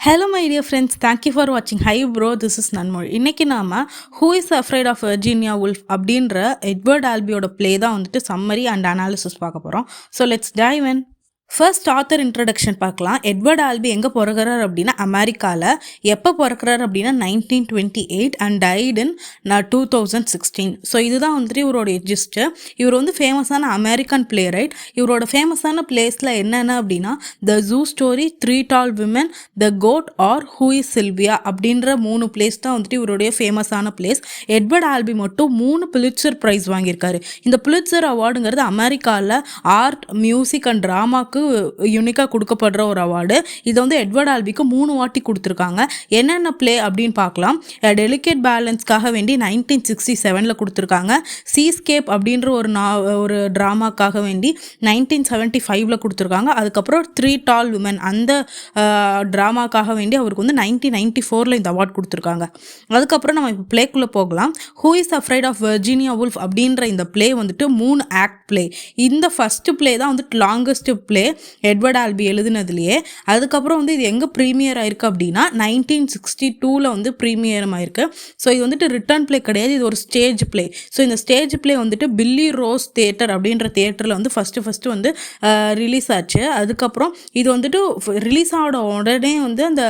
Hello my dear friends, thank you for watching. Hi bro, this is Nanmol. இன்னைக்கு நாம Who is Afraid of Virginia Woolf அப்படின்ற Edward ஆல்பியோட play தான் வந்துட்டு summary and analysis பார்க்க போகிறோம். So let's dive in. First author introduction பார்க்கலாம். Edward Alby எங்கே பிறகுறார் அப்படின்னா அமெரிக்காவில். எப்போ பிறக்கிறார் அப்படின்னா 1928 அண்ட் டைட் இன் 2016. ஸோ இதுதான் வந்துட்டு இவரோட ஜிஸ்ட்டு. இவர் வந்து ஃபேமஸான அமெரிக்கன் பிளே ரைட். இவரோட ஃபேமஸான பிளேஸில் என்னென்ன அப்படின்னா the zoo story, 3 tall women, the goat or who is Sylvia அப்படின்ற 3 பிளேஸ் தான் வந்துட்டு இவருடைய ஃபேமஸான பிளேஸ். எட்வர்ட் ஆல்பி மட்டும் 3 புலிட்சர் ப்ரைஸ் வாங்கியிருக்காரு. இந்த புலிட்சர் அவார்டுங்கிறது அமெரிக்காவில் ஆர்ட், மியூசிக் அண்ட் ட்ராமாக்கு யூனிக்காக கொடுக்கப்படுற ஒரு அவார்டு. இதை வந்து எட்வர்ட் ஆல்பிக்கு 3 வாட்டி கொடுத்துருக்காங்க. என்னென்ன பிளே அப்படின்னு பார்க்கலாம். டெலிகேட் பேலன்ஸ்க்காக வேண்டி 1967 கொடுத்துருக்காங்க. சீஸ்கேப் அப்படின்ற ஒரு ட்ராமாக்காக வேண்டி 1975 கொடுத்துருக்காங்க. அதுக்கப்புறம் 3 டால் விமன் அந்த ட்ராமாக்காக வேண்டி அவருக்கு வந்து 1994 இந்த அவார்ட் கொடுத்துருக்காங்க. அதுக்கப்புறம் நம்ம இப்போ பிளேக்குள்ளே போகலாம். Who is afraid of Virginia Woolf அப்படின்ற இந்த பிளே வந்துட்டு 3 ஆக்ட் பிளே. இந்த ஃபஸ்ட்டு பிளே தான் வந்துட்டு லாங்கஸ்ட் பிளே எட்வர்ட் ஆல்பி எழுதுனதுலேயே. அதுக்கப்புறம் வந்து இது எங்கே ப்ரீமியர் ஆயிருக்கு அப்படின்னா 1962 வந்து ப்ரீமியர் ஆயிருக்கு. ஸோ இது வந்துட்டு ரிட்டர்ன் பிளே கிடையாது, இது ஒரு ஸ்டேஜ் பிளே. ஸோ இந்த ஸ்டேஜ் பிளே வந்துட்டு பில்லி ரோஸ் தியேட்டர் அப்படின்ற தியேட்டரில் வந்து ஃபஸ்ட்டு வந்து ரிலீஸ் ஆச்சு. அதுக்கப்புறம் இது வந்துட்டு ரிலீஸ் ஆன உடனே வந்து அந்த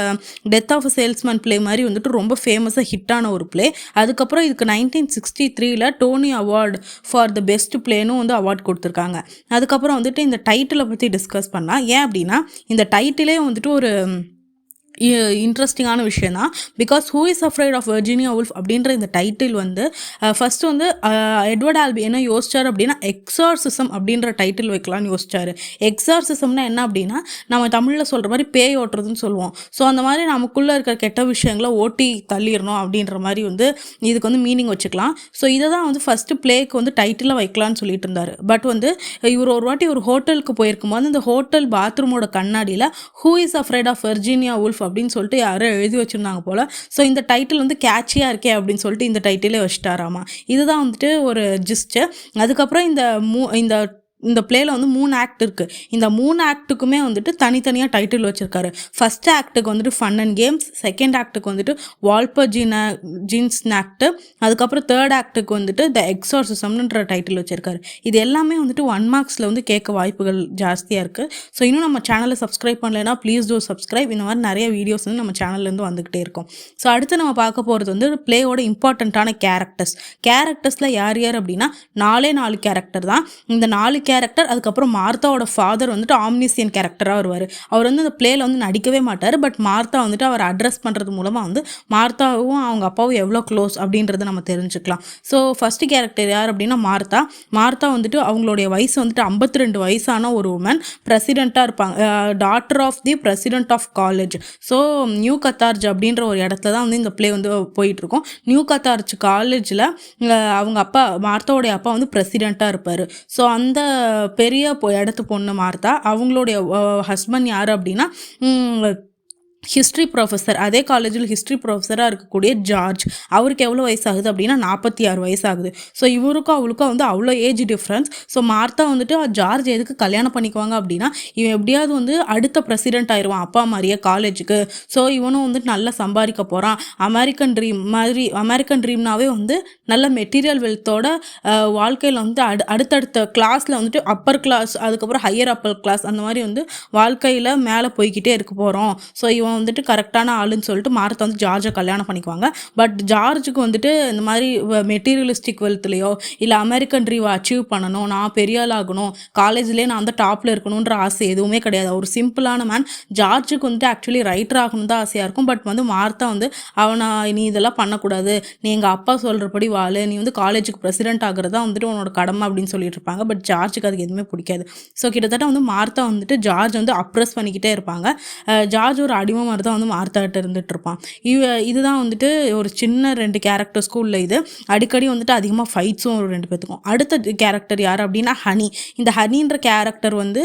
டெத் ஆஃப் சேல்ஸ்மேன் பிளே மாதிரி வந்துட்டு ரொம்ப ஃபேமஸாக ஹிட்டான ஒரு பிளே. அதுக்கப்புறம் இதுக்கு 1963 Tony award for the best பிளேன்னு வந்து அவார்ட் கொடுத்துருக்காங்க. அதுக்கப்புறம் வந்துட்டு இந்த டைட்டிலை பற்றி டிஸ்கஸ் பண்ணலாம். ஏன் அப்படின்னா இந்த டைட்டிலே வந்துட்டு ஒரு இன்ட்ரெஸ்டிங்கான விஷயம் தான். Because who is afraid of Virginia Woolf அப்படின்ற இந்த டைட்டில் வந்து ஃபஸ்ட்டு வந்து எட்வர்ட் ஆல்பி என்ன யோசிச்சார் அப்படின்னா எக்ஸார்சிசம் அப்படின்ற டைட்டில் வைக்கலான்னு யோசிச்சார். எக்ஸார்சிசம்னா என்ன அப்படின்னா நம்ம தமிழில் சொல்கிற மாதிரி பேய் ஓட்டுறதுன்னு சொல்லுவோம். ஸோ அந்த மாதிரி நமக்குள்ளே இருக்கிற கெட்ட விஷயங்களை ஓட்டி தள்ளிடணும் அப்படின்ற மாதிரி வந்து இதுக்கு வந்து மீனிங் வச்சுக்கலாம். ஸோ இதை தான் வந்து ஃபஸ்ட்டு பிளேக்கு வந்து டைட்டிலாக வைக்கலான்னு சொல்லிட்டு இருந்தார். பட் வந்து இவர் ஒரு வாட்டி ஒரு ஹோட்டலுக்கு போயிருக்கும் போது அந்த ஹோட்டல் பாத்ரூமோட கண்ணாடியில் who is afraid of Virginia Woolf அப்படின்னு சொல்லிட்டு யாரோ எழுதி வச்சுருந்தாங்க போல். ஸோ இந்த டைட்டில் வந்து கேட்சியாக இருக்கே அப்படின்னு சொல்லிட்டு இந்த டைட்டிலே வச்சுட்டாராமா. இதுதான் வந்துட்டு ஒரு ஜிஸ்ட்டு. அதுக்கப்புறம் இந்த பிளேயில் வந்து 3 ஆக்ட் இருக்குது. இந்த 3 ஆக்டுக்குமே வந்துட்டு தனித்தனியாக டைட்டில் வச்சுருக்காரு. ஃபஸ்ட் ஆக்டுக்கு வந்துட்டு ஃபன் அண்ட் கேம்ஸ், செகண்ட் ஆக்டுக்கு வந்துட்டு வால்பர் ஜீன்ஸ் ஆக்டு, அதுக்கப்புறம் தேர்ட் ஆக்டுக்கு வந்துட்டு த எக்ஸார்சிசம்ன்ற டைட்டில் வச்சுருக்காரு. இது எல்லாமே வந்துட்டு 1 மார்க்ஸில் வந்து கேட்க வாய்ப்புகள் ஜாஸ்தியாக இருக்குது. ஸோ இன்னும் நம்ம சேனலை சப்ஸ்கிரைப் பண்ணலைன்னா ப்ளீஸ் டூ சப்ஸ்கிரைப். இந்த மாதிரி நிறைய வீடியோஸ் வந்து நம்ம சேனல்லேருந்து வந்துக்கிட்டே இருக்கும். ஸோ அடுத்து நம்ம பார்க்க போகிறது வந்து பிளேயோட இம்பார்ட்டண்ட்டான கேரக்டர்ஸில் யார் அப்படின்னா 4 கேரக்டர் தான். இந்த 4 கேரக்டர். அதுக்கப்புறம் மார்த்தாவோட ஃபாதர் வந்துட்டு ஆம்னிசியன் கேரக்டராக வருவார். அவர் வந்து அந்த பிளேயில் வந்து நடிக்கவே மாட்டார். பட் மார்த்தா வந்துட்டு அவர் அட்ரஸ் பண்ணுறது மூலமாக வந்து மார்த்தாவும் அவங்க அப்பாவும் எவ்வளோ க்ளோஸ் அப்படின்றத நம்ம தெரிஞ்சுக்கலாம். ஸோ ஃபஸ்ட்டு கேரக்டர் யார் அப்படின்னா மார்த்தா வந்துட்டு அவங்களுடைய வயசு வந்துட்டு 52 வயசான ஒரு உமன். பிரசிடெண்ட்டாக இருப்பாங்க, daughter of the president of college. So new Carthage அப்படின்ற ஒரு இடத்துல தான் வந்து இந்த பிளே வந்து போயிட்டுருக்கோம். நியூ கத்தார்ஜ் காலேஜில் அவங்க அப்பா மார்த்தாவோடைய அப்பா வந்து பிரசிடெண்ட்டாக இருப்பார். ஸோ அந்த பெரிய இடத்து பொண்ணு மார்த்தா, அவங்களுடைய ஹஸ்பண்ட் யார் அப்படின்னா ஹிஸ்ட்ரி ப்ரொஃபஸர். அதே காலேஜில் ஹிஸ்ட்ரி ப்ரொஃபஸராக இருக்கக்கூடிய ஜார்ஜ். அவருக்கு எவ்வளோ வயசாகுது அப்படின்னா 46 வயசாகுது. ஸோ இவருக்கும் அவளுக்கும் வந்து அவ்வளோ ஏஜ் டிஃப்ரென்ஸ். ஸோ மார்த்தா வந்துட்டு ஜார்ஜ் எதுக்கு கல்யாணம் பண்ணிக்குவாங்க அப்படின்னா இவன் எப்படியாவது வந்து அடுத்த பிரசிடெண்ட் ஆயிடுவான் அப்பா மாதிரியே காலேஜுக்கு. ஸோ இவனும் வந்துட்டு நல்லா சம்பாதிக்க போகிறான். அமெரிக்கன் ட்ரீம்னாவே வந்து நல்ல மெட்டீரியல் வெல்த்தோட வாழ்க்கையில் வந்து அடுத்தடுத்த கிளாஸில் வந்துட்டு அப்பர் கிளாஸ், அதுக்கப்புறம் ஹையர் அப்பர் கிளாஸ், அந்த மாதிரி வந்து வாழ்க்கையில் மேலே போய்கிட்டே இருக்க போகிறோம். ஸோ இவன் வந்துட்டு கரெக்டான ஆளுன்னு சொல்லிட்டு மார்த்தா வந்து ஜார்ஜை கல்யாணம் பண்ணிக்குவாங்க. பட் ஜார்ஜுக்கு வந்துட்டு இந்த மாதிரி மெட்டீரியலிஸ்டிக் வெல்த்லையோ இல்லை அமெரிக்கன் ட்ரீவை அச்சீவ் பண்ணணும், நான் பெரிய ஆள் ஆகணும், காலேஜ்லேயே நான் வந்து டாப்பில் இருக்கணுன்ற ஆசை எதுவுமே கிடையாது. ஒரு சிம்பிளான மேன். ஜார்ஜுக்கு வந்துட்டு ஆக்சுவலி ரைட்டர் ஆகணும் தான் ஆசையாக இருக்கும். பட் வந்து மார்த்தா வந்து அவனை நீ இதெல்லாம் பண்ணக்கூடாது, நீ எங்கள் அப்பா சொல்கிறபடி வாழு, நீ வந்து காலேஜுக்கு பிரசிடெண்ட் ஆகிறதா வந்துட்டு உன்னோட கடமை அப்படின்னு சொல்லிட்டு இருப்பாங்க. பட் ஜார்ஜுக்கு அதுக்கு எதுவுமே பிடிக்காது. ஸோ கிட்டத்தட்ட வந்து மார்த்தா வந்துட்டு ஜார்ஜ் வந்து அப்ரெஸ் பண்ணிக்கிட்டே இருப்பாங்க. ஜார்ஜ் ஒரு அடிமை மாதிரி தான் வந்து மார்த்தாட்ட இருந்துட்டு இருப்பான். இதுதான் வந்துட்டு ஒரு சின்ன 2 கேரக்டர் ஸ்கூலில். இது அடிக்கடி வந்துட்டு அதிகமாக ஃபைட்ஸும் ஒரு 2 பேத்துக்கும். அடுத்த கேரக்டர் யார் அப்படின்னா ஹனி. இந்த ஹனின்ற கேரக்டர் வந்து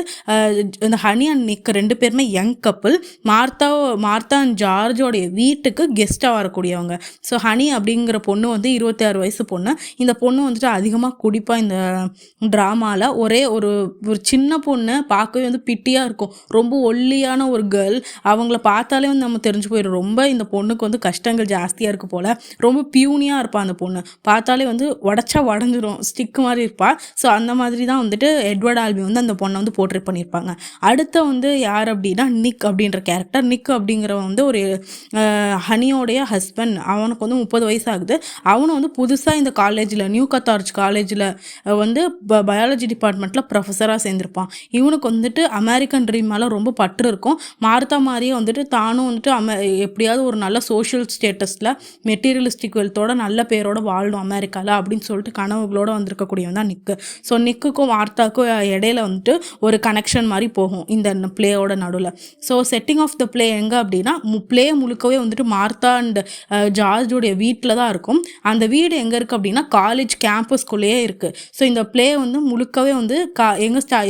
இந்த ஹனி அண்ட் நிக் 2 பேருமே யங் கப்பிள். மார்த்தா அண்ட் ஜார்ஜோடைய வீட்டுக்கு கெஸ்ட்டாக வரக்கூடியவங்க. ஸோ ஹனி அப்படிங்கிற பொண்ணு வந்து 26 வயசு பொண்ணு. இந்த பொண்ணு வந்துட்டு அதிகமாக குடிப்பா. இந்த ட்ராமாவில் ஒரே ஒரு சின்ன பொண்ணு பார்க்கவே வந்து பிட்டியாக இருக்கும். ரொம்ப ஒல்லியான ஒரு கேர்ள். அவங்கள பார்த்து பார்த்தாலே வந்து நம்ம தெரிஞ்சு போயிடும், ரொம்ப இந்த பொண்ணுக்கு வந்து கஷ்டங்கள் ஜாஸ்தியாக இருக்கு போல், ரொம்ப பியூனியாக இருப்பாள் அந்த பொண்ணு, பார்த்தாலே வந்து உடச்சா உடஞ்சிரும், ஸ்டிக் மாதிரி இருப்பாள். ஸோ அந்த மாதிரி தான் வந்துட்டு எட்வர்ட் ஆல்பி வந்து அந்த பொண்ணை வந்து போர்ட்ரேட் பண்ணியிருப்பாங்க. அடுத்த வந்து யார் அப்படின்னா நிக் அப்படின்ற கேரக்டர். நிக் அப்படிங்கிறவன் வந்து ஒரு ஹனியோடைய ஹஸ்பண்ட். அவனுக்கு வந்து 30 வயசு ஆகுது. அவனும் வந்து புதுசாக இந்த காலேஜில், நியூ கத்தார்ஜ் காலேஜில் வந்து பயாலஜி டிபார்ட்மெண்ட்டில் ப்ரொஃபஸராக சேர்ந்துருப்பான். இவனுக்கு வந்துட்டு அமெரிக்கன் ட்ரீம் மேலே ரொம்ப பற்று இருக்கும். மார்த்தா மாதிரியே வந்துட்டு தானும் வந்துட்டு எப்படியாவது ஒரு நல்ல சோஷியல் ஸ்டேட்டஸில் மெட்டீரியலிஸ்டிக் வெல்த்தோட நல்ல பேரோட வாழணும் அமெரிக்காவில் அப்படின்னு சொல்லிட்டு கனவுகளோடு வந்திருக்கக்கூடியவன் தான் நிக்கு. ஸோ நிக்குக்கும் மார்த்தாக்கும் இடையில வந்துட்டு ஒரு கனெக்ஷன் மாதிரி போகும் இந்த பிளேயோட நடுவில். So setting of the play எங்கே அப்படின்னா பிளே முழுக்கவே வந்துட்டு மார்த்தா அண்ட் ஜார்ஜோடைய வீட்டில் தான் இருக்கும். அந்த வீடு எங்கே இருக்குது அப்படின்னா காலேஜ் கேம்பஸ்குள்ளேயே இருக்குது. ஸோ இந்த பிளே வந்து முழுக்கவே வந்து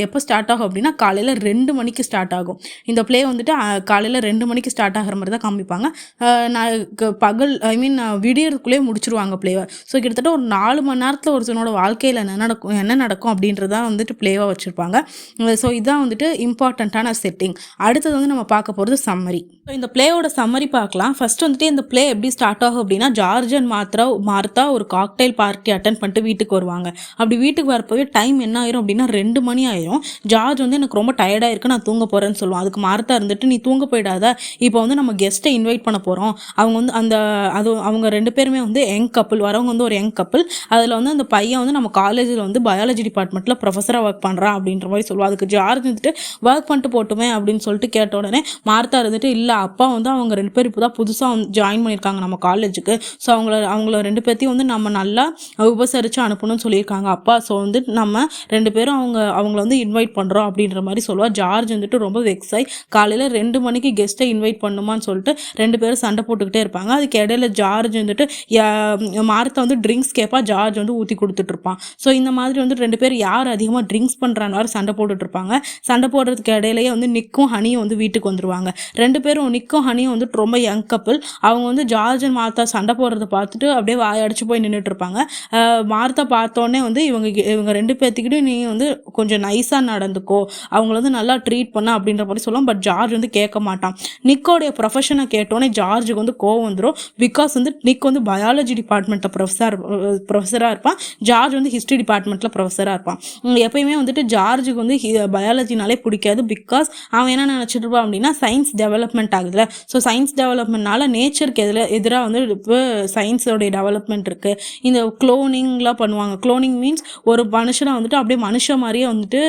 எப்போ ஸ்டார்ட் ஆகும் அப்படின்னா காலையில் 2 மணிக்கு ஸ்டார்ட் ஆகும். இந்த பிளே வந்துட்டு காலையில் 2 மணிக்கு ஸ்டார்ட் ஆகிற மாதிரி தான் காமிப்பாங்க. பகல் விடியறதுக்குள்ளேயே முடிச்சிருவாங்க பிளேவை. ஸோ கிட்டத்தட்ட ஒரு 4 மணி நேரத்தில் ஒருத்தனோட வாழ்க்கையில் என்ன நடக்கும் அப்படின்றதான் வந்துட்டு பிளேவாக வச்சுருப்பாங்க. ஸோ இதுதான் வந்துட்டு இம்பார்ட்டண்ட்டான செட்டிங். அடுத்தது வந்து நம்ம பார்க்க போகிறது சம்மரி. ஸோ இந்த பிளேயோட சம்மரி பார்க்கலாம். ஃபர்ஸ்ட் வந்துட்டு இந்த பிளே எப்படி ஸ்டார்ட் ஆகும் அப்படின்னா ஜார்ஜ் அண்ட் மார்த்தா ஒரு காக்டெயில் பார்ட்டி அட்டன் பண்ணிட்டு வீட்டுக்கு வருவாங்க. அப்படி வீட்டுக்கு வரப்போவே டைம் என்ன ஆயிரும் அப்படின்னா 2 மணி ஆயிரும். ஜார்ஜ் வந்து எனக்கு ரொம்ப டயர்டாக இருக்கு, நான் தூங்க போகிறேன்னு சொல்லுவான். அதுக்கு மார்த்தா இருந்துட்டு நீ தூங்க போயிடாத, இப்போ வந்து நம்ம கெஸ்ட்டை இன்வைட் பண்ண போகிறோம். அவங்க வந்து அவங்க 2 பேருமே வந்து யங் கப்பிள், வரவங்க வந்து ஒரு யங் கப்பிள். அதில் வந்து அந்த பையன் வந்து நம்ம காலேஜில் வந்து பயாலஜி டிபார்ட்மெண்ட்டில் ப்ரொஃபஸராக ஒர்க் பண்ணுறான் அப்படின்ற மாதிரி சொல்லுவாள். அதுக்கு ஜார்ஜ் வந்துட்டு ஒர்க் பண்ணிட்டு போட்டுமே அப்படின்னு சொல்லிட்டு கேட்ட உடனே மார்த்தா இருந்துட்டு இல்லை, அப்பா வந்து அவங்க 2 பேர் இப்போ தான் புதுசாக வந்து ஜாயின் பண்ணியிருக்காங்க நம்ம காலேஜுக்கு. ஸோ அவங்கள 2 பேர்த்தையும் வந்து நம்ம நல்லா உபசரித்து அனுப்பணும்னு சொல்லியிருக்காங்க அப்பா. ஸோ வந்து நம்ம 2 பேரும் அவங்கள வந்து இன்வைட் பண்ணுறோம் அப்படின்ற மாதிரி சொல்லுவாள். ஜார்ஜ் வந்துட்டு ரொம்ப வெக்ஸ் ஆகி காலையில் 2 மணிக்கு கெஸ்ட்டை இன்வைட் பண்ணுமான்னு சொல்லிட்டு 2 பேரும் சண்டை போட்டுக்கிட்டே இருப்பாங்க. அதுக்கு இடையில ஜார்ஜ் வந்துட்டு மார்த்தா வந்து ட்ரிங்க்ஸ் கேட்பா, ஜார்ஜ் வந்து ஊற்றி கொடுத்துட்டு இருப்பான். ஸோ இந்த மாதிரி வந்து 2 பேர் யார் அதிகமாக ட்ரிங்க்ஸ் பண்ணுறான்னு சண்டை போட்டுட்டு இருப்பாங்க. சண்டை போடுறதுக்கு இடையிலேயே வந்து நிக்கும் ஹனியும் வந்து வீட்டுக்கு வந்துருவாங்க. 2 பேரும் நிக்கும் ஹனியும் வந்துட்டு ரொம்ப யங் கப்பிள். அவங்க வந்து ஜார்ஜ் அண்ட் மார்த்தா சண்டை போடுறத பார்த்துட்டு அப்படியே வாயடிச்சு போய் நின்றுட்டு இருப்பாங்க. மார்த்தா பார்த்தோன்னே வந்து இவங்க 2 பேர்த்துக்கிட்டும் நீ வந்து கொஞ்சம் நைஸாக நடந்துக்கோ, அவங்கள வந்து நல்லா ட்ரீட் பண்ண அப்படின்ற மாதிரி சொல்லுவோம். பட் ஜார்ஜ் வந்து கேட்க மாட்டான். நிக்கோடைய ப்ரொஃபஷனை கேட்டோன்னே ஜார்ஜுக்கு வந்து கோவம் வந்துடும். பிகாஸ் வந்து நிக் வந்து பயாலஜி டிபார்ட்மெண்ட்டில் ப்ரொஃபஸராக இருப்பான், ஜார்ஜ் வந்து ஹிஸ்ட்ரி டிபார்ட்மெண்ட்டில் ப்ரொஃபஸராக இருப்பான். எப்பயுமே வந்துட்டு ஜார்ஜுக்கு வந்து பயாலஜினாலே பிடிக்காது. பிகாஸ் அவன் என்ன நினச்சிட்டு இருப்பான் அப்படின்னா சயின்ஸ் டெவலப்மெண்ட் ஆகுதுல. ஸோ சயின்ஸ் டெவலப்மெண்ட்னால நேச்சருக்கு எதிராக வந்து இப்போ சயின்ஸோடைய டெவலப்மெண்ட் இருக்குது. இந்த குளோனிங்லாம் பண்ணுவாங்க. குளோனிங் மீன்ஸ் ஒரு மனுஷனை வந்துட்டு அப்படியே மனுஷன் மாதிரியே வந்துட்டு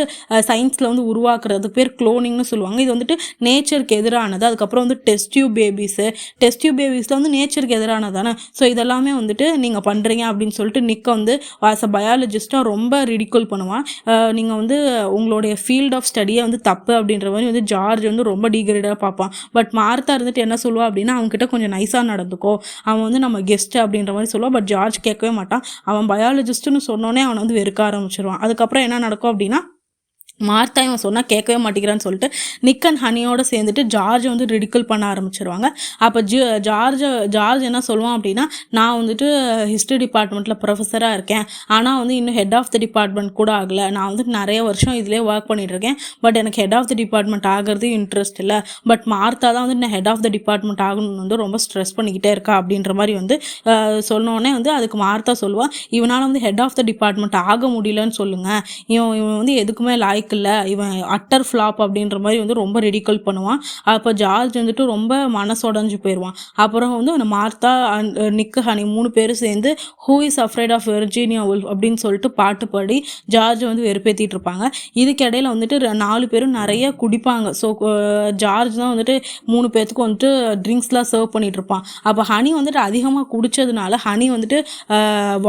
சயின்ஸில் வந்து உருவாக்குறது பேர் குளோனிங்னு சொல்லுவாங்க. இது வந்துட்டு நேச்சருக்கு எதிரானது. அதுக்கப்புறம் வந்து டெஸ்ட் டியூப் பேபிஸில் வந்து நேச்சருக்கு எதிரானது தானே. ஸோ இதெல்லாமே வந்துட்டு நீங்கள் பண்ணுறீங்க அப்படின்னு சொல்லிட்டு நிக்க வந்து ஆஸ் அ பயாலஜிஸ்ட்டாக ரொம்ப ரிடிகூல் பண்ணுவான். நீங்கள் வந்து உங்களுடைய ஃபீல்ட் ஆஃப் ஸ்டடியை வந்து தப்பு அப்படின்ற மாதிரி வந்து ஜார்ஜ் வந்து ரொம்ப டீக்ரேடாக பார்ப்பான். பட் மார்த்தா இருந்துட்டு என்ன சொல்லுவா அப்படின்னா அவங்ககிட்ட கொஞ்சம் நைஸாக நடந்துக்கோ, அவன் வந்து நம்ம கெஸ்ட் அப்படின்ற மாதிரி சொல்லுவான். பட் ஜார்ஜ் கேட்கவே மாட்டான். அவன் பயாலஜிஸ்ட்டுன்னு சொன்னோன்னே அவனை வந்து வெறுக்க ஆரம்பிச்சிருவான். அதுக்கப்புறம் என்ன நடக்கும் அப்படின்னா மார்த்தா இவன் சொன்னால் கேட்கவே மாட்டேங்கிறான்னு சொல்லிட்டு நிக் அண்ட் ஹனியோடு சேர்ந்துட்டு ஜார்ஜை வந்து ரிடிக்கல் பண்ண ஆரம்பிச்சிருவாங்க. அப்போ ஜார்ஜ் என்ன சொல்லுவான் அப்படின்னா நான் வந்துட்டு ஹிஸ்ட்ரி டிபார்ட்மெண்ட்டில் ப்ரொஃபஸராக இருக்கேன், ஆனால் வந்து இன்னும் ஹெட் ஆஃப் த டிபார்ட்மெண்ட் கூட ஆகலை. நான் வந்துட்டு நிறைய வருஷம் இதிலே ஒர்க் பண்ணிகிட்ருக்கேன். பட் எனக்கு ஹெட் ஆஃப் த டிபார்ட்மெண்ட் ஆகிறது இன்ட்ரெஸ்ட் இல்லை. பட் மார்த்தா தான் வந்து நான் ஹெட் ஆஃப் த டிபார்ட்மெண்ட் ஆகணும்னு வந்து ரொம்ப ஸ்ட்ரெஸ் பண்ணிக்கிட்டே இருக்கா அப்படின்ற மாதிரி வந்து சொன்னோடனே வந்து அதுக்கு மார்த்தா சொல்லுவான் இவனால் வந்து ஹெட் ஆஃப் த டிபார்ட்மெண்ட் ஆக முடியலன்னு சொல்லுங்கள், இவன் வந்து எதுக்குமே லாய்க்கு இல்லை, இவன் அட்டர் ஃப்ளாப் அப்படின்ற மாதிரி வந்து ரொம்ப ரிடிகல் பண்ணுவான். அப்போ ஜார்ஜ் வந்துட்டு ரொம்ப மனசொடைஞ்சு போயிடுவான். அப்புறம் வந்து மார்த்தா அண்ட் நிக் ஹனி 3 பேரும் சேர்ந்து who is afraid of Virginia Woolf அப்படின்னு சொல்லிட்டு பாட்டு பாடி ஜார்ஜ் வந்து வெறுப்பேற்றிட்டு இருப்பாங்க. இதுக்கு இடையில வந்துட்டு 4 பேரும் நிறைய குடிப்பாங்க. ஸோ ஜார்ஜ் தான் வந்துட்டு 3 பேர்த்துக்கும் வந்துட்டு ட்ரிங்க்ஸ்லாம் சர்வ் பண்ணிட்டு இருப்பான். அப்போ ஹனி வந்துட்டு அதிகமாக குடித்ததுனால ஹனி வந்துட்டு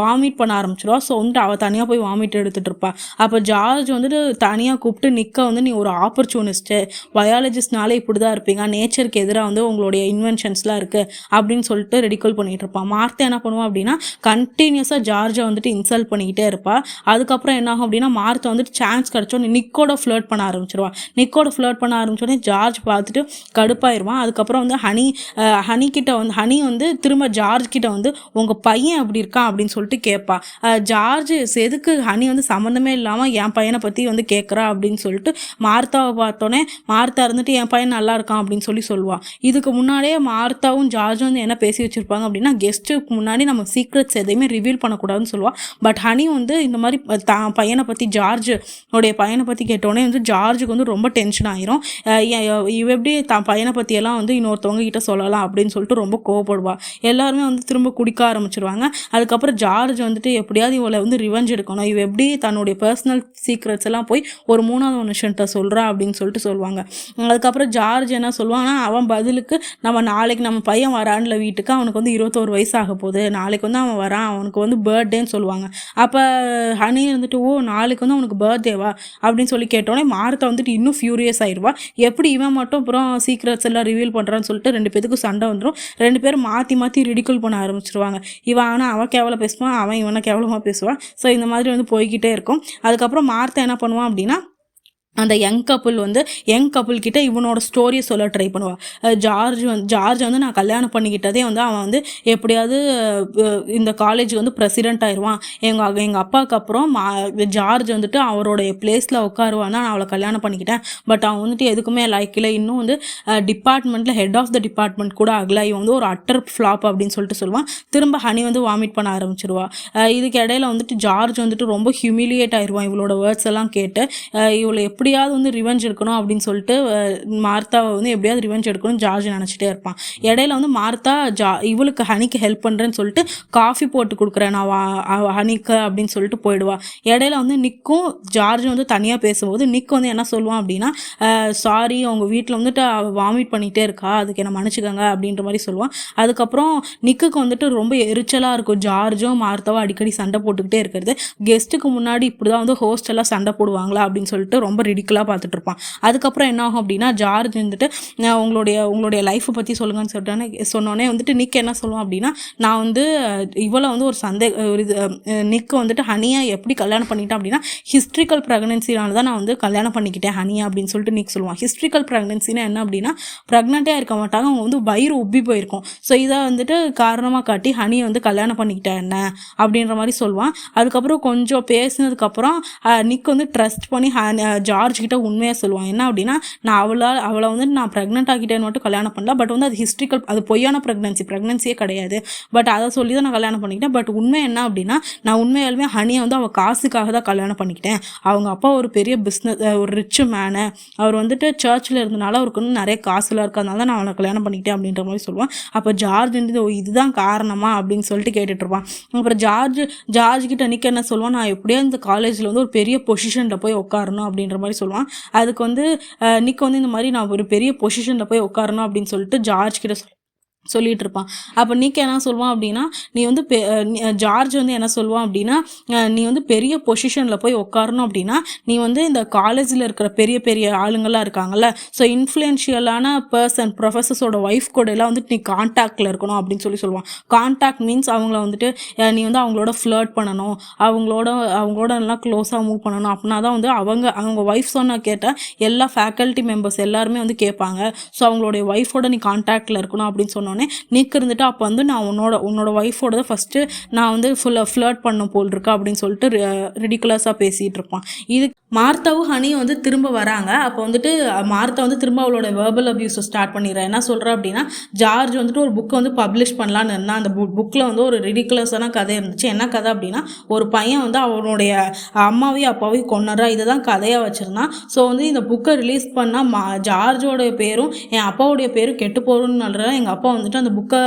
வாமிட் பண்ண ஆரம்பிச்சிடுவா. ஸோ வந்துட்டு அவள் தனியாக போய் வாமிட் எடுத்துகிட்டு இருப்பாள். அப்போ ஜார்ஜ் வந்துட்டு தனியாக கூப்பிட்டு நிக்க வந்து நீ ஒரு ஆப்பர்ச்சுனிஸ்ட்டு, பயாலஜிஸ்ட்னாலே இப்படி தான் இருப்பீங்க, நேச்சருக்கு எதிராக வந்து உங்களுடைய இன்வென்ஷன்ஸ்லாம் இருக்குது அப்படின்னு சொல்லிட்டு ரெடிகல் பண்ணிகிட்டு இருப்பான். மார்த்தா என்ன பண்ணுவான் அப்படின்னா கண்டினியூஸாக ஜார்ஜை வந்துட்டு இன்சல்ட் பண்ணிக்கிட்டே இருப்பாள். அதுக்கப்புறம் என்ன ஆகும் அப்படின்னா மார்த்தா வந்துட்டு சான்ஸ் கிடச்சோன்னு நிக்கோட ஃப்ளர்ட் பண்ண ஆரம்பிச்சிருவான். நிக்கோட ஃப்ளர்ட் பண்ண ஆரம்பிச்சோடனே ஜார்ஜ் பார்த்துட்டு கடுப்பாயிருவான். அதுக்கப்புறம் வந்து ஹனி வந்து திரும்ப ஜார்ஜ் கிட்ட வந்து உங்கள் பையன் அப்படி இருக்கான் அப்படின்னு சொல்லிட்டு கேட்பா. ஜார்ஜ் எதுக்கு ஹனி வந்து சம்மந்தமே இல்லாமல் என் பையனை பற்றி வந்து கேட்குற இருக்கிறா அப்படின்னு சொல்லிட்டு மார்த்தாவை பார்த்தோன்னே மார்த்தா இருந்துட்டு என் பையன் நல்லா இருக்கான் அப்படின்னு சொல்லுவாள். இதுக்கு முன்னாடியே மார்த்தாவும் ஜார்ஜும் வந்து என்ன பேசி வச்சுருப்பாங்க அப்படின்னா, கெஸ்ட்டுக்கு முன்னாடி நம்ம சீக்ரெட்ஸ் எதையுமே ரிவீல் பண்ணக்கூடாதுன்னு சொல்லுவாள். பட் ஹனி வந்து இந்த மாதிரி பையனை பற்றி உடைய பையனை பற்றி கேட்டோடனே வந்து ஜார்ஜுக்கு வந்து ரொம்ப டென்ஷன் ஆயிரும். இவ எப்படி பையனை பற்றியெல்லாம் வந்து இன்னொருத்தவங்க கிட்ட சொல்லலாம் அப்படின்னு சொல்லிட்டு ரொம்ப கோவப்படுவா. எல்லாருமே வந்து திரும்ப குடிக்க ஆரம்பிச்சிருவாங்க. அதுக்கப்புறம் ஜார்ஜ் வந்துட்டு எப்படியாவது இவளை வந்து ரிவெஞ்ச் எடுக்கணும், இவ எப்படி தன்னுடைய பர்சனல் சீக்ரெட்ஸ் எல்லாம் போய் ஒரு 3வது மனுஷன்ட்ட சொல்கிறா அப்படின்னு சொல்லிட்டு சொல்லுவாங்க. அதுக்கப்புறம் ஜார்ஜ் என்ன சொல்லுவாங்கன்னா, அவன் பதிலுக்கு நாளைக்கு நம்ம பையன் வரான்ல வீட்டுக்கு, அவனுக்கு வந்து 21 வயசு ஆக போகுது, நாளைக்கு வந்து அவன் வரான், அவனுக்கு வந்து பர்த்டேன்னு சொல்லுவாங்க. அப்போ ஹனி வந்துட்டு ஓ நாளைக்கு வந்து அவனுக்கு பர்த்டேவா அப்படின்னு சொல்லி கேட்டோன்னே மார்த்தா வந்துட்டு இன்னும் ஃபியூரியஸ் ஆயிடுவா. எப்படி இவன் மட்டும் அப்புறம் சீக்ரெட்ஸ் எல்லாம் ரிவீல் பண்ணுறான்னு சொல்லிட்டு 2 பேத்துக்கும் சண்டை வந்துடும். 2 பேரும் மாற்றி ரிடிகுல் பண்ண ஆரம்பிச்சிருவாங்க. அவன் கேவலம் பேசுவான், அவன் இவனை கேவலமாக பேசுவான். ஸோ இந்த மாதிரி வந்து போய்கிட்டே இருக்கும். அதுக்கப்புறம் மார்த்தா என்ன பண்ணுவான் அப்படின்னா, அந்த யங் கப்புள் கிட்ட இவனோட ஸ்டோரியை சொல்ல ட்ரை பண்ணுவாள். ஜார்ஜ் வந்து நான் கல்யாணம் பண்ணிக்கிட்டதே வந்து அவன் வந்து எப்படியாவது இந்த காலேஜ் வந்து பிரசிடென்ட் ஆயிடுவான், எங்கள் அப்பாவுக்கு அப்புறம் ஜார்ஜ் வந்துட்டு அவருடைய பிளேஸில் உட்காருவான், நான் அவளை கல்யாணம் பண்ணிக்கிட்டேன். பட் அவன் வந்துட்டு எதுக்குமே லைக் இல்லை, இன்னும் வந்து டிபார்ட்மெண்ட்டில் ஹெட் ஆஃப் த டிபார்ட்மெண்ட் கூட ஆகலை, இவன் வந்து ஒரு அட்டர் ஃப்ளாப் அப்படின்னு சொல்லிட்டு சொல்லுவான். திரும்ப ஹனி வந்து வாமிட் பண்ண ஆரம்பிச்சிருவா. இதுக்கு இடையில வந்துட்டு ஜார்ஜ் வந்துட்டு ரொம்ப ஹியூமிலியேட் ஆயிடுவான் இவளோட வேர்ட்ஸ் எல்லாம் கேட்டு. இவளை எப்படியாவது வந்து ரிவெஞ்ச் எடுக்கணும் அப்படின்னு சொல்லிட்டு மார்த்தாவை வந்து எப்படியாவது ரிவெஞ்ச் எடுக்கணும் ஜார்ஜ் நினச்சிட்டே இருப்பான். இடையில வந்து மார்த்தா இவளுக்கு ஹனிக்கு ஹெல்ப் பண்ணுறேன்னு சொல்லிட்டு காஃபி போட்டு கொடுக்குறேன் நான் ஹனிக்கு அப்படின்னு சொல்லிட்டு போயிடுவா. இடையில வந்து நிக்கும் ஜார்ஜ் வந்து தனியாக பேசும்போது நிக் வந்து என்ன சொல்லுவான் அப்படின்னா, சாரி அவங்க வீட்டில் வந்துட்டு வாமிட் பண்ணிகிட்டே இருக்கா, அதுக்கு என்ன மன்னிச்சுக்கோங்க அப்படின்ற மாதிரி சொல்லுவான். அதுக்கப்புறம் நிக்குக்கு வந்துட்டு ரொம்ப எரிச்சலாக இருக்கும் ஜார்ஜும் மார்த்தாவும் அடிக்கடி சண்டை போட்டுக்கிட்டே இருக்கிறது. கெஸ்ட்டுக்கு முன்னாடி இப்படி தான் வந்து ஹோஸ்ட் எல்லாம் சண்டை போடுவாங்களா அப்படின்னு சொல்லிட்டு ரொம்ப ரிடிக்குலாக பார்த்துட்டு இருப்பான். அதுக்கப்புறம் என்ன ஆகும் அப்படின்னா, ஜார்ஜ் வந்துட்டு உங்களுடைய லைஃப்பை பற்றி சொல்லுங்கன்னு சொல்லிட்டு சொன்னோன்னே வந்துட்டு நிக் என்ன சொல்லுவான் அப்படின்னா, நான் வந்து இவளை வந்து ஒரு நிக் வந்துட்டு ஹனியா எப்படி கல்யாணம் பண்ணிட்டேன் அப்படின்னா, ஹிஸ்ட்ரிக்கல் ப்ரெக்னன்சினால தான் நான் வந்து கல்யாணம் பண்ணிக்கிட்டேன் ஹனியா அப்படின்னு சொல்லிட்டு நிக் சொல்லுவான். ஹிஸ்ட்ரிக்கல் ப்ரெக்னன்சினா என்ன அப்படின்னா, ப்ரெக்னெண்ட்டே இருக்க மாட்டாங்க, அவங்க வந்து வயிறு உப்பி போயிருக்கும். ஸோ இதை வந்துட்டு காரணமாக காட்டி ஹனியை வந்து கல்யாணம் பண்ணிக்கிட்டேன் என்ன அப்படின்ற மாதிரி சொல்லுவான். அதுக்கப்புறம் கொஞ்சம் பேசினதுக்கப்புறம் நிக் வந்து ட்ரஸ்ட் பண்ணி ஜார்ஜ் கிட்ட உண்மையாக சொல்லுவான். என்ன அப்படின்னா, நான் அவளை வந்து நான் ப்ரெக்னென்ட் ஆகிட்டேன்னு மட்டும் கல்யாணம் பண்ணல, பட் வந்து அது ஹிஸ்ட்ரிக்கல், அது பொய்யான ப்ரெக்னன்சியே கிடையாது, பட் அதை சொல்லி தான் நான் கல்யாணம் பண்ணிக்கிட்டேன். பட் உண்மை என்ன அப்படின்னா, நான் உண்மையாலுமே ஹனியை வந்து அவள் காசுக்காக தான் கல்யாணம் பண்ணிக்கிட்டேன். அவங்க அப்பா ஒரு பெரிய பிஸ்னஸ், ஒரு ரிச் மேனு, அவர் வந்துட்டு சர்ச்சில் இருந்தனால அவருக்கு வந்து நிறைய காசுலாம் இருக்கிறதுனால தான் நான் அவனை கல்யாணம் பண்ணிக்கிட்டேன் அப்படின்ற மாதிரி சொல்லுவான். அப்போ ஜார்ஜ் வந்து இதுதான் காரணமா அப்படின்னு சொல்லிட்டு கேட்டுட்டு இருப்பான். அப்புறம் ஜார்ஜ் கிட்ட நிக்க என்ன சொல்லுவான், நான் எப்படியோ இந்த காலேஜில் வந்து ஒரு பெரிய பொசிஷனில் போய் உட்காரணும் அப்படின்ற மாதிரி சொல்லுவான். அதுக்கு வந்து நிக் வந்து இந்த மாதிரி நான் ஒரு பெரிய பொசிஷனில் போய் உட்காரணும் அப்படின்னு சொல்லிட்டு ஜார்ஜ் கிட்ட சொல்லிட்டு இருப்பான். அப்போ நிக் என்ன சொல்லுவான் அப்படின்னா, நீ வந்து ஜார்ஜ் வந்து என்ன சொல்லுவான் அப்படின்னா, நீ வந்து பெரிய பொசிஷனில் போய் உட்காரணும் அப்படின்னா, நீ வந்து இந்த காலேஜில் இருக்கிற பெரிய பெரிய ஆளுங்கள்லாம் இருக்காங்கல்ல, ஸோ இன்ஃப்ளூயன்ஷியலான பர்சன் ப்ரொஃபஸர்ஸோட ஒய்ஃப் கூட எல்லாம் வந்துட்டு நீ கான்டாக்டில் இருக்கணும் அப்படின்னு சொல்லுவான். கான்டாக்ட் மீன்ஸ் அவங்கள வந்துட்டு நீ வந்து அவங்களோட ஃப்ளர்ட் பண்ணணும், அவங்களோட நல்லா க்ளோஸாக மூவ் பண்ணணும். அப்படின்னா தான் வந்து அவங்க ஒய்ஃப் சொன்ன கேட்ட எல்லா ஃபேக்கல்ட்டி மெம்பர்ஸ் எல்லாருமே வந்து கேட்பாங்க. ஸோ அவங்களுடைய ஒய்ஃபோட நீ கான்டாக்டில் இருக்கணும் அப்படின்னு சொன்னோன்னே நிக் இருந்துட்டு, அப்போ வந்து நான் உன்னோட ஒய்ஃபோட ஃபஸ்ட்டு நான் வந்து ஃபுல்லாக ஃப்ளர்ட் பண்ண போல் இருக்கா அப்படின்னு சொல்லிட்டு ரிடிகுலஸாக பேசிகிட்டு இருப்பான். இது மார்த்தாவும் ஹனியும் வந்து திரும்ப வராங்க. அப்போ வந்துட்டு மார்த்தா வந்து திரும்ப அவளோட வேர்பல் அபியூஸை ஸ்டார்ட் பண்ணிடுறேன். என்ன சொல்கிறா அப்படின்னா, ஜார்ஜ் வந்துட்டு ஒரு புக்கை வந்து பப்ளிஷ் பண்ணலான்னு இருந்தால், அந்த புக்கில் வந்து ஒரு ரிடிகுலஸான கதை இருந்துச்சு. என்ன கதை அப்படின்னா, ஒரு பையன் வந்து அவனுடைய அம்மாவையும் அப்பாவையும் கொன்னுறா, இதை தான் கதையாக வச்சுருந்தான். ஸோ வந்து இந்த புக்கை ரிலீஸ் பண்ணால் ஜார்ஜோடைய பேரும் என் அப்பாவுடைய பேரும் கெட்டு போகணுன்னு எங்கள் அப்பா வந்துட்டு அந்த புக்கை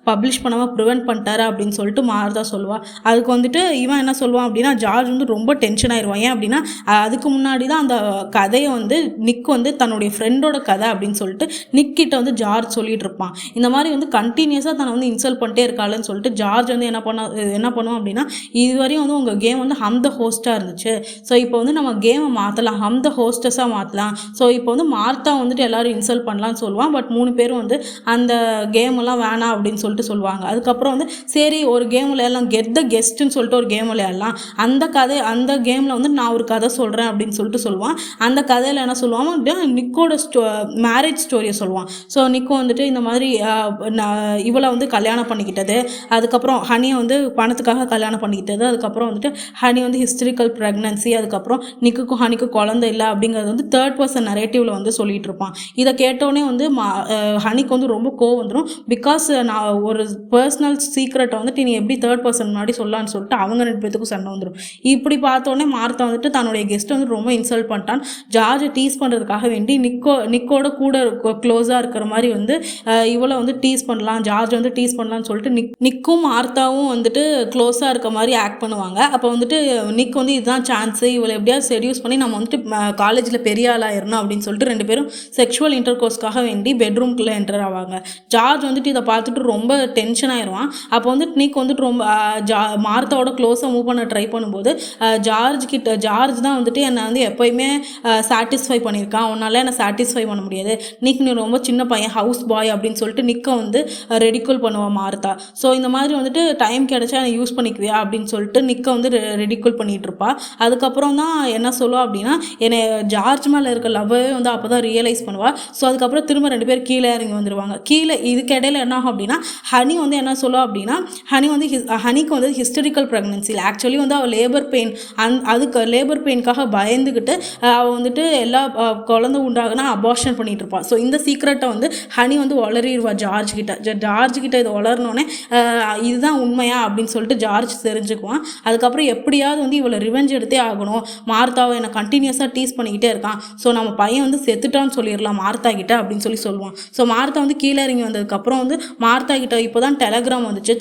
பப்ளிஷ் பண்ணாமல் ப்ரிவெண்ட் பண்ணிட்டாரு அப்படின்னு சொல்லிட்டு மார்த்தா சொல்லுவாள். அதுக்கு வந்துட்டு இவன் என்ன சொல்லுவான் அப்படின்னா, ஜார்ஜ் வந்து ரொம்ப டென்ஷன் ஆயிடுவான். ஏன் அப்படின்னா, அதுக்கு முன்னாடி தான் அந்த கதையை வந்து நிக் வந்து தன்னுடைய ஃப்ரெண்டோட கதை அப்படின்னு சொல்லிட்டு நிக் கிட்ட வந்து ஜார்ஜ் சொல்லிட்டு இருப்பான். இந்த மாதிரி வந்து கண்டினியூஸாக தன்னை வந்து இன்சல்ட் பண்ணிட்டே இருக்காளுன்னு சொல்லிட்டு ஜார்ஜ் வந்து என்ன பண்ணுவோம் அப்படின்னா, இதுவரையும் வந்து உங்கள் கேம் வந்து ஹம் த ஹோஸ்ட்டாக இருந்துச்சு, ஸோ இப்போ வந்து நம்ம கேமை மாற்றலாம், ஹம் த ஹோஸ்டஸாக மாற்றலாம், ஸோ இப்போ வந்து மார்த்தா வந்துட்டு எல்லாரும் இன்சல்ட் பண்ணலான்னு சொல்லுவான். பட் 3 பேரும் வந்து அந்த கேமெல்லாம் வேணாம் அப்படின்னு சொல்லிட்டு சொல்லுவாங்க. அதுக்கப்புறம் வந்து சரி ஒரு கேம் விளையாடலாம், கெட் த கெஸ்ட்டுன்னு சொல்லிட்டு ஒரு கேம் விளையாடலாம், அந்த கேமில் வந்து நான் ஒரு கதை சொல்கிறேன் அப்படின்னு சொல்லிட்டு சொல்லுவான். அந்த கதையில் என்ன சொல்லுவான் அப்படின்னா நிக்கோட மேரேஜ் ஸ்டோரியை சொல்லுவான். ஸோ நிக்கோ வந்துட்டு இந்த மாதிரி இவளை வந்து கல்யாணம் பண்ணிக்கிட்டது, அதுக்கப்புறம் ஹனியை வந்து பணத்துக்காக கல்யாணம் பண்ணிக்கிட்டது, அதுக்கப்புறம் வந்துட்டு ஹனி வந்து ஹிஸ்டரிக்கல் ப்ரெக்னன்சி, அதுக்கப்புறம் நிக்குக்கும் ஹனிக்கும் குழந்தை இல்லை அப்படிங்கிறது வந்து தேர்ட் பர்சன் நரேட்டிவில் வந்து சொல்லிட்டு இருப்பான். இதை கேட்டோடனே வந்து ஹனிக்கு வந்து ரொம்ப கோவம் வந்துடும். பிகாஸ் நான் ஒரு பர்சனல் சீக்ரெட்டை வந்துட்டு நீ எப்படி தேர்ட் பர்சன் முன்னாடி சொல்லலான்னு சொல்லிட்டு அவங்க 2 பேத்துக்கும் சண்டை வந்துடும். இப்படி பார்த்தோன்னே மார்த்தா வந்துட்டு தன்னுடைய கெஸ்ட்டை வந்து ரொம்ப இன்சல்ட் பண்ணிட்டான். ஜார்ஜை டீஸ் பண்ணுறதுக்காக வேண்டி நிக்கோட கூட க்ளோஸாக இருக்கிற மாதிரி வந்து இவளை வந்து டீஸ் பண்ணலாம், ஜார்ஜ் வந்து டீஸ் பண்ணலான்னு சொல்லிட்டு நிக்கும் மார்த்தாவும் வந்துட்டு க்ளோஸாக இருக்க மாதிரி ஆக்ட் பண்ணுவாங்க. அப்போ வந்துட்டு நிக் வந்து இதுதான் சான்ஸு, இவளை எப்படியாவது செடியூஸ் பண்ணி நம்ம வந்துட்டு காலேஜில் பெரிய ஆளாயிரணும் அப்படின்னு சொல்லிட்டு 2 பேரும் செக்ஷுவல் இன்டர்கோர்ஸ்க்காக வேண்டி பெட்ரூம்குள்ளே என்டர் ஆவாங்க. ஜார்ஜ் வந்துட்டு இதை பார்த்துட்டு ரொம்ப டென்ஷன் ஆயிடுவான். அப்போ வந்துட்டு நிக் வந்துட்டு ரொம்ப மார்த்தாவோட க்ளோஸாக மூவ் பண்ண ட்ரை பண்ணும்போது ஜார்ஜ் தான் வந்துட்டு என்னை வந்து எப்போயுமே சாட்டிஸ்ஃபை பண்ணியிருக்கான், அவனால் என்னை சாட்டிஸ்ஃபை பண்ண முடியாது, நிக் நீ ரொம்ப சின்ன பையன், ஹவுஸ் பாய் அப்படின்னு சொல்லிட்டு நிக்கை வந்து ரெடிக்கூல் பண்ணுவான் மார்த்தா. ஸோ இந்த மாதிரி வந்துட்டு டைம் கிடைச்சா என்னை யூஸ் பண்ணிக்குவியா அப்படின்னு சொல்லிட்டு நிக்கை வந்து ரெடிக்கூல் பண்ணிகிட்டு இருப்பா. அதுக்கப்புறம் தான் என்ன சொல்லுவா அப்படின்னா என்னை ஜார்ஜ் மேலே இருக்க லவ்வே வந்து அப்போ தான் ரியலைஸ் பண்ணுவாள். ஸோ அதுக்கப்புறம் திரும்ப 2 பேர் கீழே இறங்கி வந்துடுவாங்க. கீழே இதுக்கு இடையில என்ன ஆகும் அப்படின்னா ஹனி வந்து என்ன சொல்லுவா அப்படின்னா ஹனிக்கு வந்து ஹிஸ்டரிக்கல் ப்ரெக்னன்சியில் ஆக்சுவலி வந்து அவள் லேபர் பெயின் அதுக்கு லேபர் பெயின்காக பயந்துக்கிட்டு அவள் வந்துட்டு எல்லா குழந்தை உண்டாகுனா அபார்ஷன் பண்ணிட்டு இருப்பாள். ஸோ இந்த சீக்ரெட்டை வந்து ஹனி வந்து வளரிடுவா ஜார்ஜ் கிட்ட இதை வளரணுன்னே இதுதான் உண்மையா அப்படின்னு சொல்லிட்டு ஜார்ஜ் தெரிஞ்சுக்குவான். அதுக்கப்புறம் எப்படியாவது வந்து இவளை ரிவெஞ்ச் எடுத்தே ஆகணும், மார்த்தாவை என்னை கண்டினியூஸாக டீஸ் பண்ணிக்கிட்டே இருக்கான், ஸோ நம்ம பையன் வந்து செத்துட்டான்னு சொல்லிடலாம் மார்த்தா கிட்ட அப்படின்னு சொல்லுவான். ஸோ மார்த்தா வந்து கீழே இறங்கி வந்ததுக்கப்புறம் வந்து மார்த்தா கிட்ட இப்போ தான் டெலகிராம் வந்துச்சு,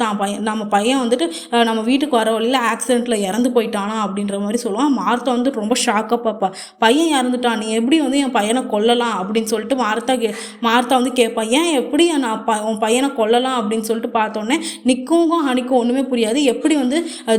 நம்ம பையன் வந்துட்டு நம்ம வீட்டுக்கு வர வழியில் ஆக்சிடென்ட்டில் இறந்து போயிட்டானா அப்படின்ற மாதிரி சொல்லுவான். மார்த்தா வந்து ரொம்ப ஷாக்காக பார்ப்பா, பையன் இறந்துட்டான், நீ எப்படி வந்து என் பையனை கொல்லலாம் அப்படின்னு சொல்லிட்டு மார்த்தா வந்து கேட்பான். ஏன் எப்படி நான் உன் பையனை கொல்லலாம் அப்படின்னு சொல்லிட்டு பார்த்தோன்னே நிக்கும் ஹனிக்கும் ஒன்றுமே புரியாது. எப்படி வந்து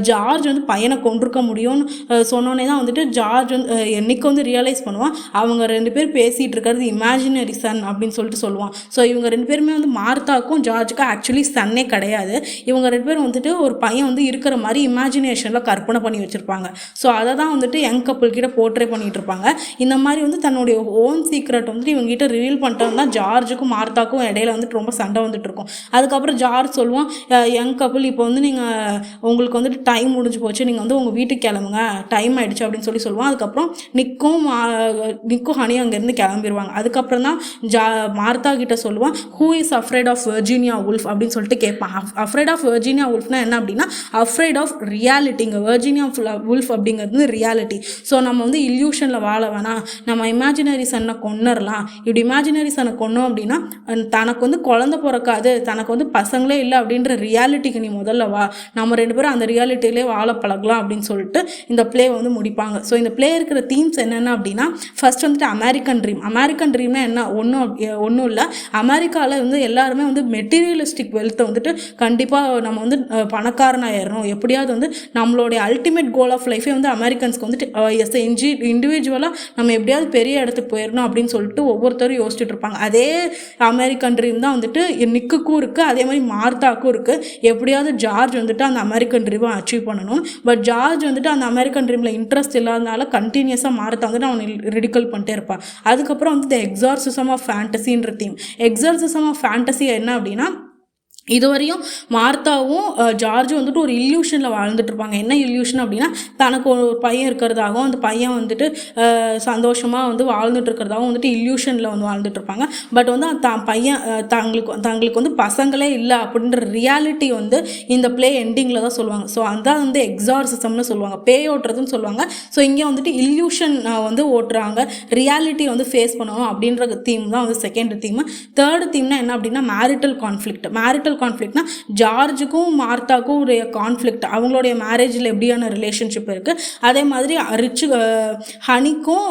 ஜார்ஜ் வந்து பையனை கொண்டிருக்க முடியும்னு சொன்னோன்னே தான் வந்துட்டு ஜார்ஜ் வந்து நிக்கு வந்து ரியலைஸ் பண்ணுவான், அவங்க 2 பேர் பேசிகிட்டு இருக்கிறது இமேஜினரி சன் அப்படின்னு சொல்லிட்டு சொல்லுவான். ஸோ இவங்க 2 பேருமே வந்து மார்த்தாக்கும் ஜார்ஜுக்கும் ஆக்சுவலி சன்னே கிடையாது. இவங்க 2 பேரும் வந்துட்டு ஒரு பையன் வந்து இருக்கிற மாதிரி இமேஜினேஷனில் கற்பனை பண்ணி வச்சுருப்பாங்க. ஸோ அதை தான் வந்துட்டு யங் கப்புள் கிட்ட போர்ட்ரே பண்ணிகிட்டு இருப்பாங்க. இந்த மாதிரி வந்து தன்னுடைய ஓன் சீக்ரெட் வந்துட்டு இவங்ககிட்ட ரிவீல் பண்ணிட்டோம்னா ஜார்ஜுக்கும் மார்த்தாக்கும் இடையில வந்துட்டு ரொம்ப சண்டை வந்துட்டு இருக்கும். அதுக்கப்புறம் ஜார்ஜ் சொல்லுவான், யங் கப்புள் இப்போ வந்து நீங்கள் உங்களுக்கு வந்துட்டு டைம் முடிஞ்சு போச்சு, நீங்கள் வந்து உங்கள் வீட்டுக்கு கிளம்புங்க, டைம் ஆகிடுச்சு அப்படின்னு சொல்லுவான். அதுக்கப்புறம் நிக்கும் ஹனி அங்கேருந்து கிளம்பிடுவாங்க. அதுக்கப்புறம் தான் மார்த்தா கிட்ட சொல்லுவான், who is afraid of Virginia Woolf அப்படின்னு சொல்லிட்டு கேட்பான். அஃப்ரைட் ஆஃப் வெர்ஜீனியா வுல்ஃப்னா என்ன அப்படின்னா அஃப்ரைட் ஆஃப் ரியாலிட்டிங்க. வெர்ஜீனியா வுல்ஃப் அப்படிங்கிறது ரியாலிட்டி. ஸோ நம்ம வந்து இல்யூஷனில் வாழ வேணாம், நம்ம இமேஜினரி சன்னை கொண்டுடலாம். இப்படி இமேஜினரி சன்னை கொண்டோம் அப்படின்னா தனக்கு வந்து குழந்தை பிறக்காது, தனக்கு வந்து பசங்களே இல்லை அப்படின்ற ரியாலிட்டிக்கு நீ முதல்ல வா, நம்ம 2 பேரும் அந்த ரியாலிட்டியிலே வாழ பழகலாம் அப்படின்னு சொல்லிட்டு இந்த பிளே வந்து முடிப்பாங்க. ஸோ இந்த பிளே இருக்கிற தீம்ஸ் என்னென்ன அப்படின்னா ஃபர்ஸ்ட் வந்துட்டு அமெரிக்கன் ட்ரீம்னா என்ன, ஒன்றும் இல்லை, அமெரிக்காவில் வந்து எல்லாருமே வந்து மெட்டீரியலிஸ்டிக் வெல்த்தை வந்துட்டு கண்டிப்பாக நம்ம வந்து பணக்காரனாயிடணும், எப்படியாவது வந்து நம்மளுடைய அல்டிமேட் கோல் ஆஃப் லைஃபே வந்து அமெரிக்கன்ஸ்க்கு வந்துட்டு இண்டிவிஜுவலாக நம்ம எப்படியாவது பெரிய இடத்துக்கு போயிடணும் அப்படின்னு சொல்லிட்டு ஒவ்வொருத்தரும் யோசிச்சுட்டு இருப்பாங்க. அதே அமெரிக்கன் ட்ரீம் தான் வந்துட்டு நிக்குக்கும் இருக்குது, அதே மாதிரி மார்த்தாக்கும் இருக்குது. எப்படியாவது ஜார்ஜ் வந்துட்டு அந்த அமெரிக்கன் ட்ரீமை அச்சீவ் பண்ணணும். பட் ஜார்ஜ் வந்துட்டு அந்த அமெரிக்கன் ட்ரீமில் இன்ட்ரெஸ்ட் இல்லாதனால கண்டினியூஸாக மார்த்தா வந்துட்டு அவனை ரிடிகல் பண்ணிட்டே இருப்பான். அதுக்கப்புறம் வந்து த எக்ஸார்சிசம் ஆஃப் ஃபேண்டசின்ற தீம். எக்ஸார்சிசம் ஆஃப் ஃபேண்டசி என்ன அப்படின்னா இதுவரையும் மார்த்தாவும் ஜார்ஜும் வந்துட்டு ஒரு இல்யூஷனில் வாழ்ந்துட்டுருப்பாங்க. என்ன இல்யூஷன் அப்படின்னா தனக்கு ஒரு பையன் இருக்கிறதாகவும் அந்த பையன் வந்துட்டு சந்தோஷமாக வந்து வாழ்ந்துட்டு இருக்கிறதாகவும் வந்துட்டு இல்யூஷனில் வந்து வாழ்ந்துட்டுருப்பாங்க. பட் வந்து தான் பையன் தங்களுக்கு வந்து பசங்களே இல்லை அப்படின்ற ரியாலிட்டி வந்து இந்த பிளே எண்டிங்கில் தான் சொல்லுவாங்க. ஸோ அதான் வந்து எக்ஸார்சிசம்னு சொல்லுவாங்க, பேய் ஓட்டுறதுன்னு சொல்லுவாங்க. ஸோ இங்கே வந்துட்டு இல்யூஷன் வந்து ஓட்டுறாங்க, ரியாலிட்டி வந்து ஃபேஸ் பண்ணணும் அப்படின்ற தீம் தான் வந்து செகண்ட் தீம். தேர்ட் தீம்னா என்ன அப்படின்னா மேரிட்டல் கான்ஃப்ளிக்ட்னா ஜார்ஜுக்கும் மார்த்தாக்கும் ஒரு கான்ஃப்ளிக்ட், அவங்களுடைய மேரேஜில் எப்படியான ரிலேஷன்ஷிப் இருக்குது, அதே மாதிரி ஹனிக்கும்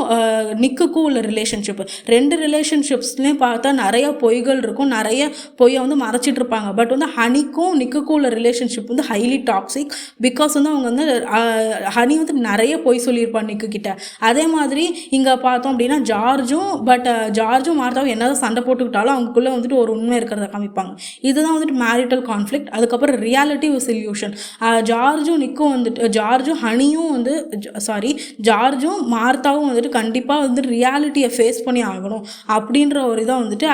நிக்குக்கும் உள்ள ரிலேஷன்ஷிப். 2 ரிலேஷன்ஷிப்ஸ்லேயும் பார்த்தா நிறைய பொய்கள் இருக்கும், நிறைய பொய்யை வந்து மறைச்சிட்டு இருப்பாங்க. பட் வந்து ஹனிக்கும் நிக்குக்கும் உள்ள ரிலேஷன்ஷிப் வந்து ஹைலி டாக்ஸிக். பிகாஸ் வந்து அவங்க வந்து ஹனி வந்து நிறைய பொய் சொல்லியிருப்பான் நிக்கு கிட்ட. அதே மாதிரி இங்கே பார்த்தோம் அப்படின்னா ஜார்ஜும் மார்த்தாவும் என்னதான் சண்டை போட்டுக்கிட்டாலும் அவங்களுக்குள்ளே வந்துட்டு ஒரு உண்மை இருக்கிறத காமிப்பாங்க. இதுதான் வந்துட்டு மேரிட்டல் கான்ஃப்ளிக்ட், அதுக்கப்புறம் ரியாலிட்டி விஸ் இல்யூஷன். ஜார்ஜும் நிக்கும் வந்துட்டு ஜார்ஜும் ஹனியும் வந்து ஜார்ஜும் மார்த்தாவும் வந்துட்டு கண்டிப்பாக வந்து ரியாலிட்டியை ஃபேஸ் பண்ணி ஆகணும் அப்படின்ற ஒரு இதை வந்துட்டு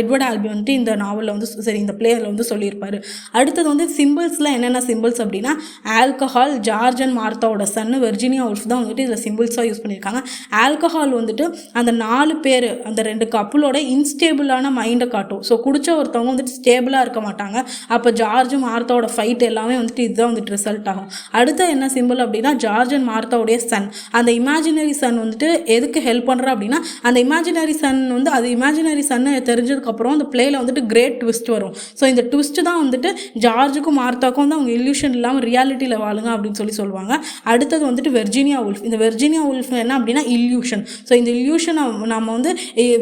எட்வர்ட் ஆல்பி வந்துட்டு இந்த நாவலில் வந்து இந்த பிளேயில் வந்து சொல்லியிருப்பாரு. அடுத்தது வந்து சிம்பிள்ஸில் என்னென்ன சிம்பிள்ஸ் அப்படின்னா ஆல்கஹால், ஜார்ஜ் அண்ட் மார்த்தாவோட சன்னு வெர்ஜினியா உல்ஃப் தான் வந்துட்டு இதில் சிம்பிள்ஸாக யூஸ் பண்ணியிருக்காங்க. ஆல்கஹால் வந்துட்டு அந்த 4 பேர் அந்த 2 கப்புளோட இன்ஸ்டேபிளான மைண்டை காட்டும். ஸோ குடிச்ச ஒருத்தவங்க வந்துட்டு ஸ்டேபிளாக இருக்க மாட்டாங்க. அப்போ ஜார்ஜ் மார்த்தாவோட ஃபைட் எல்லாமே வந்துட்டு இதுதான் வந்துட்டு ரிசல்ட் ஆகும். அடுத்த என்ன சிம்பிள் அப்படின்னா ஜார்ஜ் அண்ட் மார்த்தாவுடைய சன். அந்த இமேஜினரி சன் வந்துட்டு எதுக்கு ஹெல்ப் பண்ணுறா அப்படின்னா அந்த இமேஜினரி சன் வந்து அது இமேஜினரி சன்னு தெரிஞ்சதுக்கப்புறம் அந்த பிளேயில் வந்துட்டு கிரேட் ட்விஸ்ட் வரும். ஸோ இந்த ட்விஸ்ட் தான் வந்துட்டு ஜார்ஜுக்கும் மார்த்தாக்கும் வந்து அவங்க இல்யூஷன் இல்லாமல் ரியாலிட்டியில் வாழுங்க அப்படின்னு சொல்லுவாங்க. அடுத்தது வந்துட்டு வெர்ஜினியா உல்ஃப். இந்த வெர்ஜினியா உல்ஃப் என்ன அப்படின்னா இல்யூஷன். ஸோ இந்த இல்யூஷனை நம்ம வந்து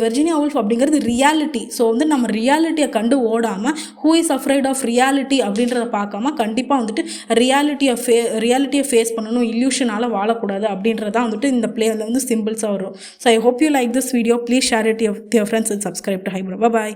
வெர்ஜினியா உல்ஃப் அப்படிங்கிறது ரியாலிட்டி. ஸோ வந்து நம்ம ரியாலிட்டியை கண்டு ஓடாமல் who is afraid of reality அப்படின்றத பார்க்காம கண்டிப்பாக வந்துட்டு ரியாலிட்டியை ஃபேஸ் பண்ணணும், இல்யூஷனால் வாழக்கூடாது அப்படின்றதான் வந்துட்டு இந்த பிளேயில் வந்து சிம்பிள்ஸாக வரும். So I hope you like this video. Please share it with your friends and subscribe to ஹைப்ரோ. Bye.